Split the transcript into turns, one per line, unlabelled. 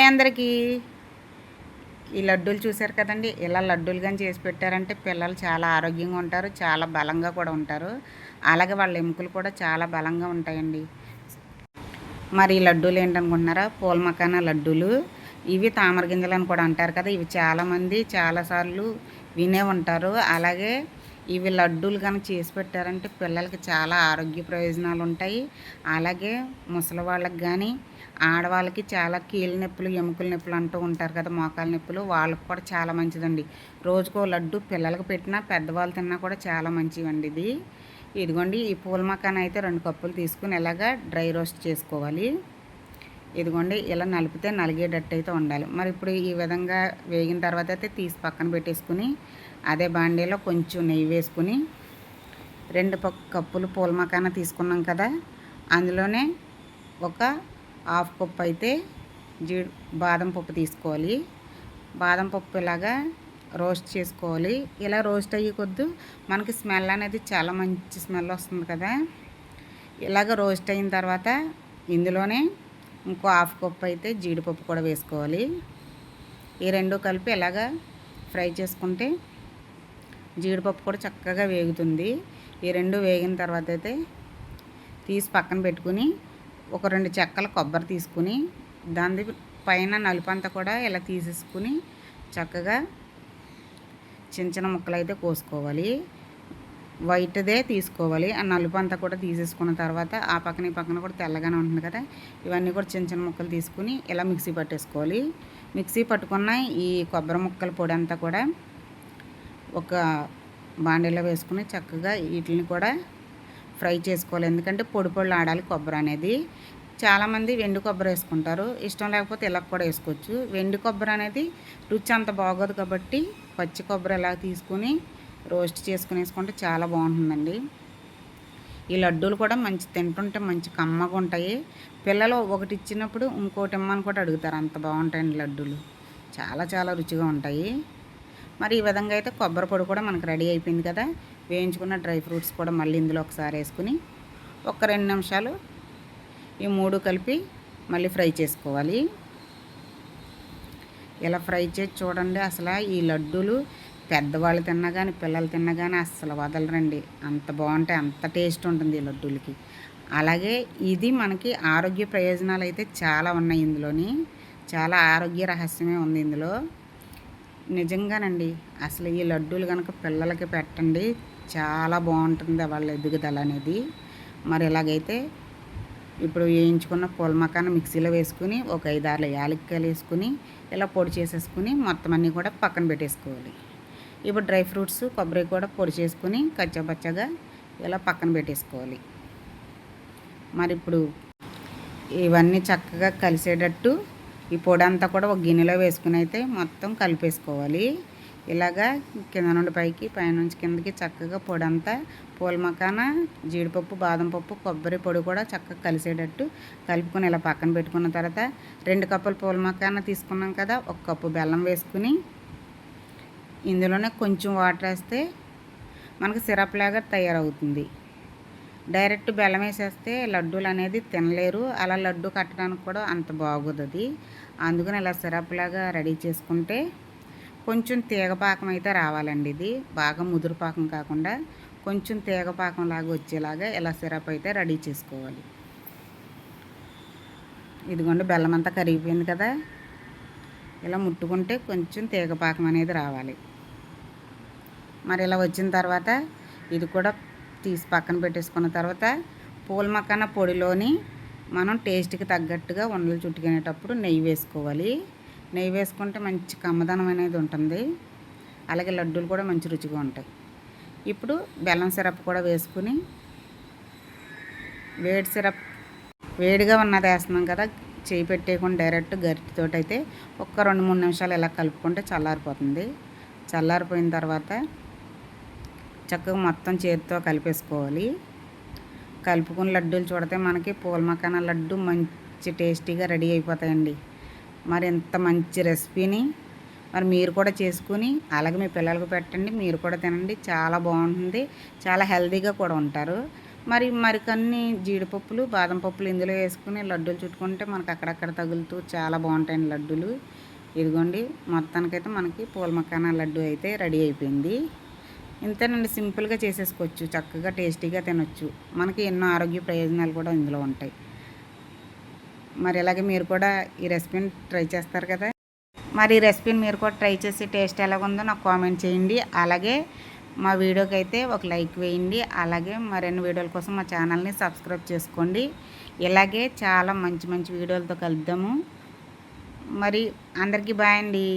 Hi అందరికీ. ఈ లడ్డూలు చూశారు కదండి. ఇలా లడ్డూలు కానీ చేసి పెట్టారంటే పిల్లలు చాలా ఆరోగ్యంగా ఉంటారు, చాలా బలంగా కూడా ఉంటారు. అలాగే వాళ్ళ ఎముకలు కూడా చాలా బలంగా ఉంటాయండి. మరి ఈ లడ్డూలు ఏంటనుకుంటున్నారా? పూల మకానా లడ్డూలు. ఇవి తామర గింజలు అని కూడా అంటారు కదా. ఇవి చాలామంది చాలాసార్లు వినే ఉంటారు. అలాగే ఇవి లడ్డూలు కనుక చేసి పెట్టారంటే పిల్లలకి చాలా ఆరోగ్య ప్రయోజనాలు ఉంటాయి. అలాగే ముసలి వాళ్ళకి కానీ ఆడవాళ్ళకి చాలా కీళ్ళ నొప్పులు, ఎముకల నొప్పులు అంటూ ఉంటారు కదా, మోకాల నొప్పులు, వాళ్ళకి కూడా చాలా మంచిదండి. రోజుకో లడ్డు పిల్లలకు పెట్టినా పెద్దవాళ్ళు తిన్నా కూడా చాలా మంచివండి ఇది. ఇదిగోండి, ఈ పూల మకాన అయితే 2 కప్పులు తీసుకుని ఇలాగా డ్రై రోస్ట్ చేసుకోవాలి. ఇదిగోండి, ఇలా నలిపితే నలిగేటట్టు అయితే ఉండాలి. మరి ఇప్పుడు ఈ విధంగా వేగిన తర్వాత అయితే తీసి పక్కన పెట్టేసుకుని అదే బాండీలో కొంచెం నెయ్యి వేసుకుని 2 కప్పులు పూల మకాన తీసుకున్నాం కదా, అందులోనే ఒక హాఫ్ కప్ అయితే బాదం పప్పు తీసుకోవాలి. బాదం పప్పు ఇలాగా రోస్ట్ చేసుకోవాలి. ఇలా రోస్ట్ అయ్యే కొద్ది మనకి స్మెల్ అనేది చాలా మంచి స్మెల్ వస్తుంది కదా. ఇలాగ రోస్ట్ అయిన తర్వాత ఇందులోనే ఇంకో హాఫ్ కప్ అయితే జీడిపప్పు కూడా వేసుకోవాలి. ఈ 2 కలిపి ఇలాగా ఫ్రై చేసుకుంటే జీడిపప్పు కూడా చక్కగా వేగుతుంది. ఈ 2 వేగిన తర్వాత అయితే తీసి పక్కన పెట్టుకుని ఒక 2 చెక్కల కొబ్బరి తీసుకుని దాని పైన నలుపంతా కూడా ఇలా తీసేసుకుని చక్కగా చిన్న చిన్న ముక్కలు అయితే కోసుకోవాలి. వైట్దే తీసుకోవాలి. ఆ నలుపంతా కూడా తీసేసుకున్న తర్వాత ఆ పక్కన ఈ పక్కన కూడా తెల్లగానే ఉంటుంది కదా, ఇవన్నీ కూడా చిన్న చిన్న ముక్కలు తీసుకుని ఇలా మిక్సీ పట్టేసుకోవాలి. మిక్సీ పట్టుకున్న ఈ కొబ్బరి ముక్కల పొడి అంతా కూడా ఒక బాండీలో వేసుకుని చక్కగా వీటిని కూడా ఫ్రై చేసుకోవాలి. ఎందుకంటే పొడి పొడిలు ఆడాలి కొబ్బరి అనేది. చాలామంది వెండి కొబ్బరి వేసుకుంటారు, ఇష్టం లేకపోతే ఇలా కూడా వేసుకోవచ్చు. వెండి కొబ్బరి అనేది రుచి అంత బాగోదు కాబట్టి పచ్చి కొబ్బరి ఇలా తీసుకుని రోస్ట్ చేసుకుని వేసుకుంటే చాలా బాగుంటుందండి. ఈ లడ్డూలు కూడా మంచి తింటుంటే మంచి కమ్మగా ఉంటాయి. పిల్లలు ఒకటి ఇచ్చినప్పుడు ఇంకోటి ఇమ్మని కూడా అడుగుతారు, అంత బాగుంటాయండి లడ్డూలు. చాలా చాలా రుచిగా ఉంటాయి. మరి ఈ విధంగా అయితే కొబ్బరి పొడి కూడా మనకు రెడీ అయిపోయింది కదా. వేయించుకున్న డ్రై ఫ్రూట్స్ కూడా మళ్ళీ ఇందులో ఒకసారి వేసుకుని ఒక 2 నిమిషాలు ఈ 3 కలిపి మళ్ళీ ఫ్రై చేసుకోవాలి. ఇలా ఫ్రై చేసి చూడండి, అసలు ఈ లడ్డూలు పెద్దవాళ్ళు తిన్నా కానీ పిల్లలు తిన్నా కానీ అస్సలు వదలరండి. అంత బాగుంటాయి, అంత టేస్ట్ ఉంటుంది ఈ లడ్డూలకి. అలాగే ఇది మనకి ఆరోగ్య ప్రయోజనాలు అయితే చాలా ఉన్నాయి ఇందులోని. చాలా ఆరోగ్య రహస్యమే ఉంది ఇందులో. నిజంగానండి, అసలు ఈ లడ్డూలు కనుక పిల్లలకి పెట్టండి, చాలా బాగుంటుంది వాళ్ళ ఎదుగుదల అనేది. మరి ఇలాగైతే ఇప్పుడు వేయించుకున్న పూల మకాన మిక్సీలో వేసుకుని ఒక 5-6 యాలక్కాయలు వేసుకుని ఇలా పొడి చేసేసుకుని మొత్తం అన్నీ కూడా పక్కన పెట్టేసుకోవాలి. ఇప్పుడు డ్రై ఫ్రూట్స్ కొబ్బరి కూడా పొడి చేసుకుని కచ్చాపచ్చగా ఇలా పక్కన పెట్టేసుకోవాలి. మరి ఇప్పుడు ఇవన్నీ చక్కగా కలిసేటట్టు ఈ పొడి అంతా కూడా ఒక గిన్నెలో వేసుకుని అయితే మొత్తం కలిపేసుకోవాలి. ఇలాగా కింద నుండి పైకి, పైనుంచి కిందకి చక్కగా పొడి అంతా పూల మకాన, జీడిపప్పు, బాదం పప్పు, కొబ్బరి పొడి కూడా చక్కగా కలిసేటట్టు కలుపుకొని ఇలా పక్కన పెట్టుకున్న తర్వాత 2 కప్పుల పూల మకాన తీసుకున్నాం కదా, 1 కప్పు బెల్లం వేసుకుని ఇందులోనే కొంచెం వాటర్ వేస్తే మనకు సిరప్ లాగా తయారవుతుంది. డైరెక్ట్ బెల్లం వేసేస్తే లడ్డూలు అనేది తినలేరు, అలా లడ్డు కట్టడానికి కూడా అంత బాగోదు అది. అందుకని ఇలా సిరప్ లాగా రెడీ చేసుకుంటే కొంచెం తీగపాకం అయితే రావాలండి. ఇది బాగా ముదురు పాకం కాకుండా కొంచెం తీగపాకం లాగా వచ్చేలాగా ఇలా సిరప్ అయితే రెడీ చేసుకోవాలి. ఇదిగోండి, బెల్లం అంతా కరిగిపోయింది కదా, ఇలా ముట్టుకుంటే కొంచెం తీగపాకం అనేది రావాలి. మరి ఇలా వచ్చిన తర్వాత ఇది కూడా తీసి పక్కన పెట్టేసుకున్న తర్వాత పూల మకాన పొడిలోని మనం టేస్ట్కి తగ్గట్టుగా ఉండలు చుట్టుకునేటప్పుడు నెయ్యి వేసుకోవాలి. నెయ్యి వేసుకుంటే మంచి కమ్మదనం అనేది ఉంటుంది. అలాగే లడ్డూలు కూడా మంచి రుచిగా ఉంటాయి. ఇప్పుడు బెల్లం సిరప్ కూడా వేసుకుని వేడి సిరప్ వేడిగా ఉన్నది వేస్తున్నాం కదా, చేయి పెట్టేయకుండా డైరెక్ట్ గరిటెతో అయితే ఒక్క 2-3 నిమిషాలు ఇలా కలుపుకుంటే చల్లారిపోతుంది. చల్లారిపోయిన తర్వాత చక్కగా మొత్తం చేతితో కలిపేసుకోవాలి. కలుపుకుని లడ్డూలు చూడితే మనకి పూల మకాన లడ్డు మంచి టేస్టీగా రెడీ అయిపోతాయండి. మరి ఇంత మంచి రెసిపీని మరి మీరు కూడా చేసుకుని అలాగే మీ పిల్లలకు పెట్టండి, మీరు కూడా తినండి. చాలా బాగుంటుంది, చాలా హెల్తీగా కూడా ఉంటారు. మరికొన్ని జీడిపప్పులు బాదం పప్పులు ఇందులో వేసుకుని లడ్డూలు చుట్టుకుంటే మనకు అక్కడక్కడ తగులుతూ చాలా బాగుంటాయండి లడ్డూలు. ఇదిగోండి మొత్తానికైతే మనకి పూల మకానా లడ్డు అయితే రెడీ అయిపోయింది. ఇంతేనండి, సింపుల్గా చేసేసుకోవచ్చు, చక్కగా టేస్టీగా తినొచ్చు. మనకి ఎన్నో ఆరోగ్య ప్రయోజనాలు కూడా ఇందులో ఉంటాయి. మరి ఇలాగే మీరు కూడా ఈ రెసిపీని ట్రై చేస్తారు కదా. మరి ఈ రెసిపీని మీరు కూడా ట్రై చేసి టేస్ట్ ఎలాగుందో నాకు కామెంట్ చేయండి. అలాగే మా వీడియోకి అయితే ఒక లైక్ వేయండి. అలాగే మరిన్ని వీడియోల కోసం మా ఛానల్ని సబ్స్క్రైబ్ చేసుకోండి. ఇలాగే చాలా మంచి మంచి వీడియోలతో కలుద్దాము. మరి అందరికీ బాయ్ అండి.